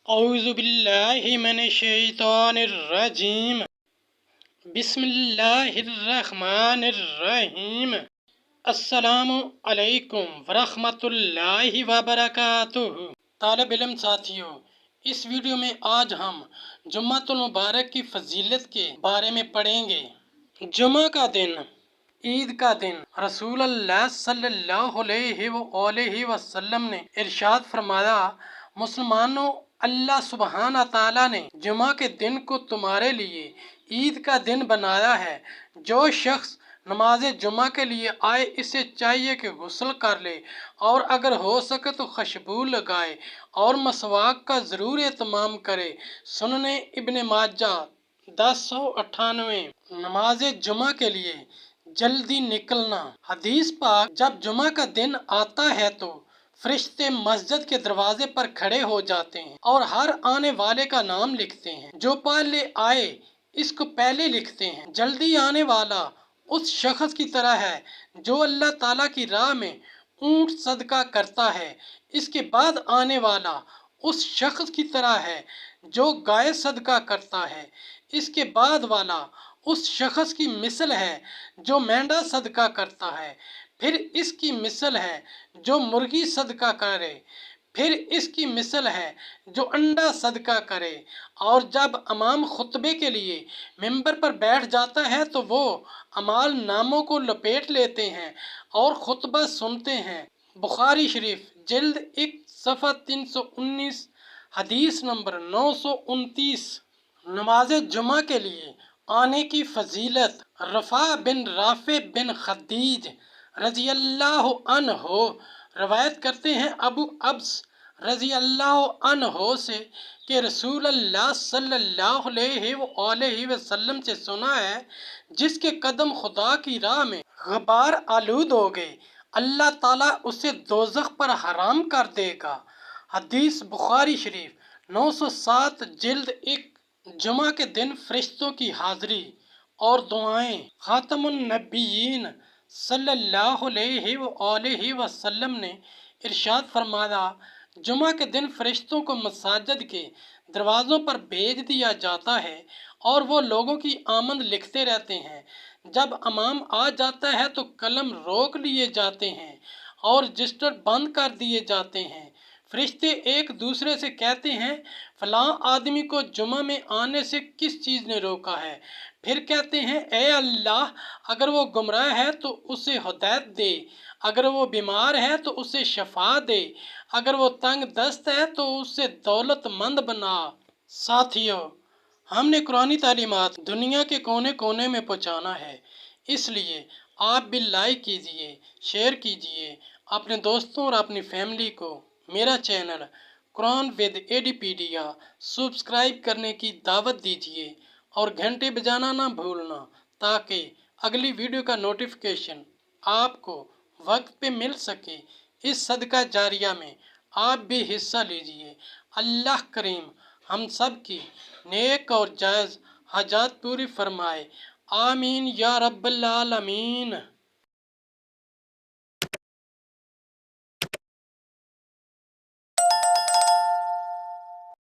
اعوذ باللہ من الشیطان الرجیم بسم اللہ الرحمن الرحیم السلام علیکم ورحمۃ اللہ وبرکاتہ۔ طالب علم ساتھیوں، اس ویڈیو میں آج ہم جمعۃ المبارک کی فضیلت کے بارے میں پڑھیں گے۔ جمعہ کا دن، عید کا دن، رسول اللہ صلی اللہ علیہ وآلہ وسلم نے ارشاد فرمایا، مسلمانوں، اللہ سبحانہ تعالیٰ نے جمعہ کے دن کو تمہارے لیے عید کا دن بنایا ہے۔ جو شخص نماز جمعہ کے لیے آئے اسے چاہیے کہ غسل کر لے اور اگر ہو سکے تو خوشبو لگائے اور مسواک کا ضرور اہتمام کرے۔ سنن ابن ماجہ 1098۔ نماز جمعہ کے لیے جلدی نکلنا۔ حدیث پاک، جب جمعہ کا دن آتا ہے تو فرشتے مسجد کے دروازے پر کھڑے ہو جاتے ہیں اور ہر آنے والے کا نام لکھتے ہیں۔ جو پہلے آئے اس کو پہلے لکھتے ہیں۔ جلدی آنے والا اس شخص کی طرح ہے جو اللہ تعالیٰ کی راہ میں اونٹ صدقہ کرتا ہے۔ اس کے بعد آنے والا اس شخص کی طرح ہے جو گائے صدقہ کرتا ہے۔ اس کے بعد والا اس شخص کی مثل ہے جو مینڈا صدقہ کرتا ہے۔ پھر اس کی مثل ہے جو مرغی صدقہ کرے۔ پھر اس کی مثل ہے جو انڈا صدقہ کرے۔ اور جب امام خطبے کے لیے ممبر پر بیٹھ جاتا ہے تو وہ اعمال ناموں کو لپیٹ لیتے ہیں اور خطبہ سنتے ہیں۔ بخاری شریف جلد 1 صفحہ 319، حدیث نمبر 929۔ نماز جمعہ کے لیے آنے کی فضیلت۔ رفاع بن رافع بن خدیج رضی اللہ عنہ روایت کرتے ہیں، ابو ابس رضی اللہ عنہ سے کہ رسول اللہ صلی اللہ علیہ وآلہ وسلم سے سنا ہے، جس کے قدم خدا کی راہ میں غبار آلود ہو گئے اللہ تعالیٰ اسے دوزخ پر حرام کر دے گا۔ حدیث بخاری شریف 907 جلد 1۔ جمعہ کے دن فرشتوں کی حاضری اور دعائیں۔ خاتم النبیین صلی اللہ علیہ وآلہ وسلم نے ارشاد فرمایا، جمعہ کے دن فرشتوں کو مساجد کے دروازوں پر بھیج دیا جاتا ہے اور وہ لوگوں کی آمد لکھتے رہتے ہیں۔ جب امام آ جاتا ہے تو قلم روک لیے جاتے ہیں اور رجسٹر بند کر دیے جاتے ہیں۔ فرشتے ایک دوسرے سے کہتے ہیں، فلاں آدمی کو جمعہ میں آنے سے کس چیز نے روکا ہے؟ پھر کہتے ہیں، اے اللہ، اگر وہ گمراہ ہے تو اسے ہدایت دے، اگر وہ بیمار ہے تو اسے شفا دے، اگر وہ تنگ دست ہے تو اسے دولت مند بنا۔ ساتھیو، ہم نے قرآنی تعلیمات دنیا کے کونے کونے میں پہنچانا ہے، اس لیے آپ بھی لائک کیجئے، شیئر کیجئے اپنے دوستوں اور اپنی فیملی کو۔ میرا چینل قرآن ود ایڈیپیڈیا سبسکرائب کرنے کی دعوت دیجئے اور گھنٹی بجانا نہ بھولنا تاکہ اگلی ویڈیو کا نوٹیفیکیشن آپ کو وقت پہ مل سکے۔ اس صدقہ جاریہ میں آپ بھی حصہ لیجئے۔ اللہ کریم ہم سب کی نیک اور جائز حاجات پوری فرمائے، آمین یا رب العالمین۔